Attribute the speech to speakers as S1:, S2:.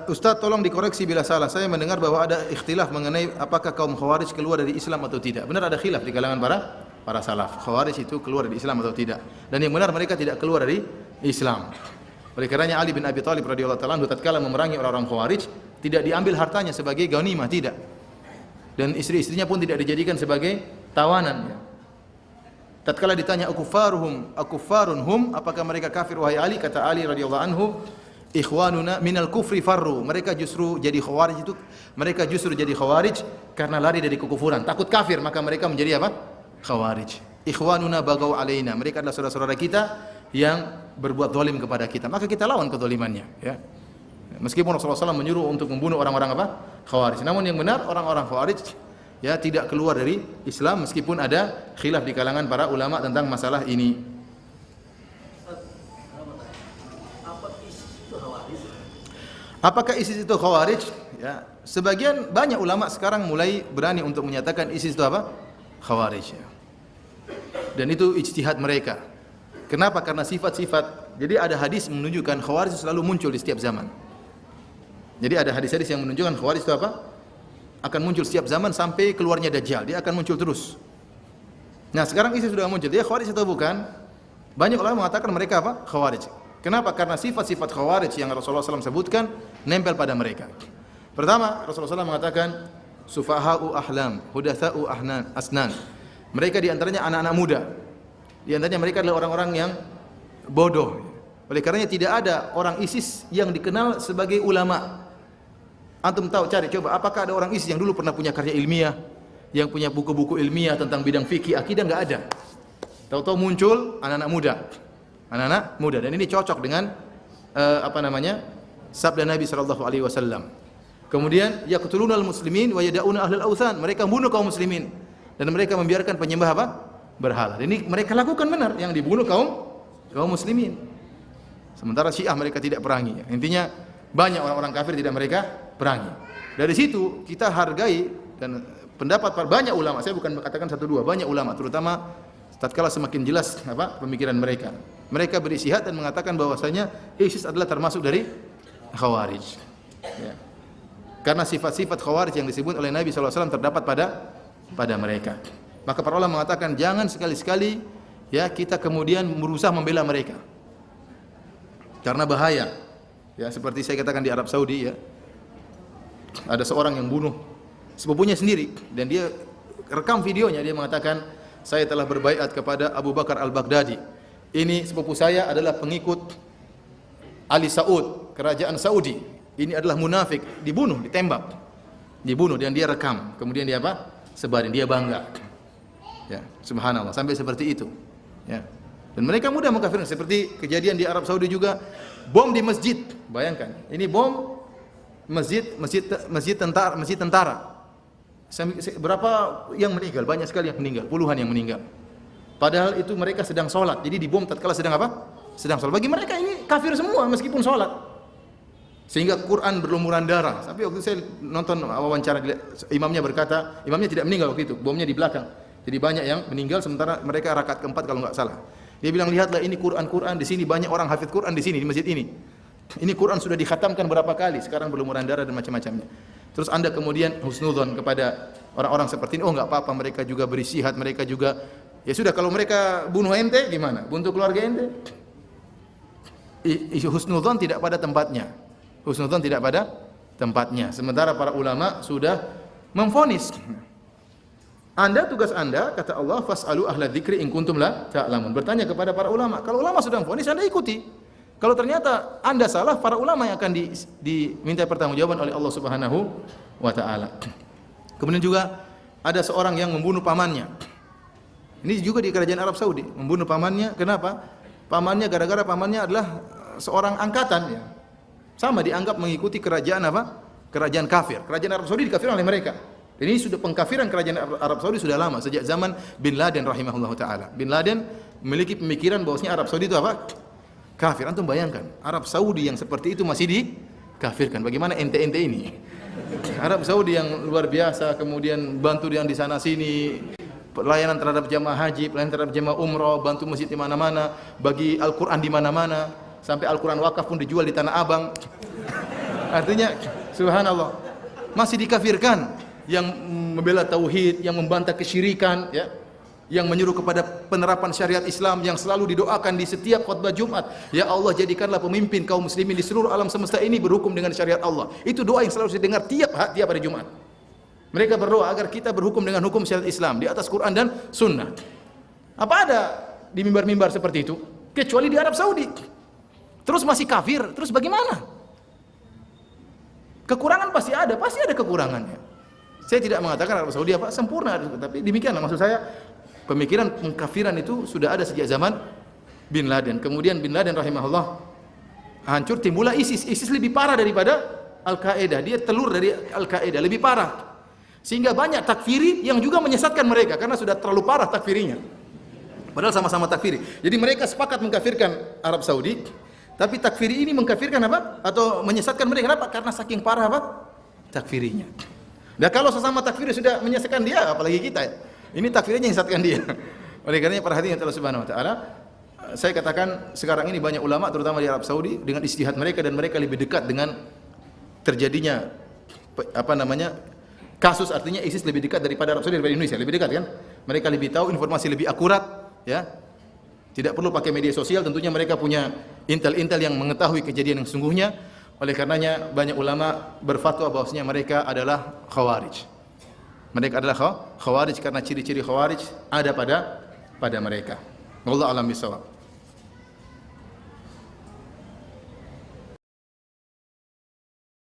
S1: Ustaz tolong dikoreksi bila salah. Saya mendengar bahwa ada ikhtilaf mengenai apakah kaum Khawarij keluar dari Islam atau tidak. Benar ada khilaf di kalangan para salaf. Khawarij itu keluar dari Islam atau tidak. Dan yang benar mereka tidak keluar dari Islam. Oleh karenanya Ali bin Abi Thalib radhiyallahu taala anhu tatkala memerangi orang-orang Khawarij, tidak diambil hartanya sebagai ghanimah, tidak. Dan istri-istrinya pun tidak dijadikan sebagai tawanan. Tatkala ditanya akuffarun hum, apakah mereka kafir wahai Ali? Kata Ali radhiyallahu anhu, ikhwanuna minal kufri farru. Mereka justru jadi khawarij karena lari dari kekufuran, takut kafir, maka mereka menjadi apa? Khawarij. Ikhwanuna bagau alaina. Mereka adalah saudara-saudara kita yang berbuat zalim kepada kita, maka kita lawan kezalimannya, ya. Meskipun Rasulullah SAW menyuruh untuk membunuh orang-orang apa? Khawarij. Namun yang benar orang-orang Khawarij ya tidak keluar dari Islam meskipun ada khilaf di kalangan para ulama tentang masalah ini. Apakah ISIS itu Khawarij? Ya, sebagian banyak ulama sekarang mulai berani untuk menyatakan ISIS itu apa? Khawarij. Ya. Dan itu ijtihad mereka. Kenapa? Karena sifat-sifat. Jadi ada hadis menunjukkan Khawarij selalu muncul di setiap zaman. Jadi ada hadis-hadis yang menunjukkan Khawarij itu apa? Akan muncul setiap zaman sampai keluarnya Dajjal. Dia akan muncul terus. Nah, sekarang ISIS sudah muncul. Dia Khawarij atau bukan? Banyak ulama mengatakan mereka apa? Khawarij. Kenapa? Karena sifat-sifat Khawarij yang Rasulullah SAW sebutkan nempel pada mereka. Pertama, Rasulullah SAW mengatakan sufaha'u ahlam, hudatsa'u asnan. Mereka diantaranya anak-anak muda. Di antaranya mereka adalah orang-orang yang bodoh. Oleh karenanya tidak ada orang ISIS yang dikenal sebagai ulama. Antum tahu, cari coba apakah ada orang ISIS yang dulu pernah punya karya ilmiah, yang punya buku-buku ilmiah tentang bidang fikih, akidah, enggak ada. Tahu-tahu muncul anak-anak muda. Anak-anak muda, dan ini cocok dengan sabda Nabi sallallahu alaihi wasallam. Kemudian yaqtulunal muslimin wa yad'una ahlal authan. Mereka membunuh kaum muslimin dan mereka membiarkan penyembah apa? Berhala. Ini mereka lakukan benar, yang dibunuh kaum muslimin. Sementara Syiah mereka tidak perangi. Intinya banyak orang-orang kafir tidak mereka perangi. Dari situ kita hargai dan pendapat banyak ulama. Saya bukan katakan satu dua, banyak ulama, terutama tatkala semakin jelas pemikiran mereka. Mereka beristihad dan mengatakan bahwasanya ISIS adalah termasuk dari Khawarij. Ya. Karena sifat-sifat Khawarij yang disebut oleh Nabi SAW terdapat pada mereka. Maka para ulama mengatakan jangan sekali-sekali ya kita kemudian berusaha membela mereka. Karena bahaya. Ya, seperti saya katakan di Arab Saudi ya. Ada seorang yang bunuh sepupunya sendiri dan dia rekam videonya, dia mengatakan saya telah berbaiat kepada Abu Bakar Al-Baghdadi. Ini sepupu saya adalah pengikut Ali Saud, kerajaan Saudi. Ini adalah munafik, dibunuh, ditembak. Dibunuh dan dia rekam. Kemudian dia apa? Sebarin, dia bangga. Ya, subhanallah, sampai seperti itu. Ya. Dan mereka mudah mengkafirkan, seperti kejadian di Arab Saudi juga, bom di masjid. Bayangkan, ini bom masjid tentara. Berapa yang meninggal? Banyak sekali yang meninggal, puluhan yang meninggal. Padahal itu mereka sedang sholat. Jadi dibom tatkala sedang apa? Sedang sholat. Bagi mereka ini kafir semua meskipun sholat. Sehingga Quran berlumuran darah. Sampai waktu saya nonton wawancara, imamnya berkata, imamnya tidak meninggal waktu itu, bomnya di belakang. Jadi banyak yang meninggal sementara mereka rakaat keempat kalau enggak salah. Dia bilang, lihatlah ini Quran di sini, banyak orang hafid Quran di sini, di masjid ini. Ini Quran sudah dikhatamkan berapa kali, sekarang berlumuran darah dan macam-macamnya. Terus Anda kemudian husnudzon kepada orang-orang seperti ini, oh enggak apa-apa, mereka juga beristihad, mereka juga, ya sudah, kalau mereka bunuh ente gimana? Bunuh keluarga ente? Husnudzon tidak pada tempatnya. Husnudzon tidak pada tempatnya. Sementara para ulama sudah memvonis. Tugas Anda, kata Allah, fas'alu ahla dzikri in kuntum la ta'lamun. Bertanya kepada para ulama. Kalau ulama sudah memvonis, Anda ikuti. Kalau ternyata Anda salah, para ulama yang akan diminta pertanggungjawaban oleh Allah Subhanahu wa taala. Kemudian juga ada seorang yang membunuh pamannya. Ini juga di kerajaan Arab Saudi, membunuh pamannya. Kenapa? Pamannya gara-gara pamannya adalah seorang angkatan ya. Sama dianggap mengikuti kerajaan apa? Kerajaan kafir. Kerajaan Arab Saudi dikafirkan oleh mereka. Dan ini sudah pengkafiran kerajaan Arab Saudi sudah lama, sejak zaman Bin Laden rahimahullah taala. Bin Laden memiliki pemikiran bahwasanya Arab Saudi itu apa? Kafir. Antum bayangkan, Arab Saudi yang seperti itu masih dikafirkan. Bagaimana ente-ente ini? Arab Saudi yang luar biasa, kemudian bantu yang di sana sini, pelayanan terhadap jamaah haji, pelayanan terhadap jamaah umroh, bantu masjid di mana-mana, bagi Al-Qur'an di mana-mana, sampai Al-Qur'an wakaf pun dijual di Tanah Abang. Artinya subhanallah, masih dikafirkan yang membela tauhid, yang membantah kesyirikan, ya, yang menyuruh kepada penerapan syariat Islam, yang selalu didoakan di setiap khutbah Jumat, ya Allah jadikanlah pemimpin kaum muslimin di seluruh alam semesta ini berhukum dengan syariat Allah. Itu doa yang selalu didengar tiap hari Jumat. Mereka berdoa agar kita berhukum dengan hukum syariat Islam di atas Quran dan Sunnah. Apa ada di mimbar-mimbar seperti itu? Kecuali di Arab Saudi. Terus masih kafir, terus bagaimana? Kekurangan pasti ada kekurangannya. Saya tidak mengatakan Arab Saudi apa sempurna, tapi demikianlah maksud saya. Pemikiran pengkafiran itu sudah ada sejak zaman Bin Laden. Kemudian Bin Laden rahimahullah hancur, timbullah ISIS. ISIS lebih parah daripada Al-Qaeda. Dia telur dari Al-Qaeda, lebih parah. Sehingga banyak takfiri yang juga menyesatkan mereka karena sudah terlalu parah takfirinya. Padahal sama-sama takfiri. Jadi mereka sepakat mengkafirkan Arab Saudi, tapi takfiri ini mengkafirkan apa? Atau menyesatkan mereka. Kenapa? Karena saking parah apa? Takfirinya. Dan kalau sesama takfiri sudah menyesatkan dia, apalagi kita ya. Ini takfirnya yang menyesatkan dia. Oleh karenanya perhatikan Allah Subhanahu wa taala. Saya katakan sekarang ini banyak ulama terutama di Arab Saudi dengan ijtihad mereka, dan mereka lebih dekat dengan terjadinya kasus, artinya ISIS lebih dekat daripada Arab Saudi, daripada Indonesia, lebih dekat kan? Mereka lebih tahu, informasi lebih akurat, ya. Tidak perlu pakai media sosial, tentunya mereka punya intel-intel yang mengetahui kejadian yang sesungguhnya. Oleh karenanya banyak ulama berfatwa bahwasanya mereka adalah khawarij. Mereka adalah khawarij karena ciri-ciri khawarij ada pada mereka. Wallahu a'lam bishawab.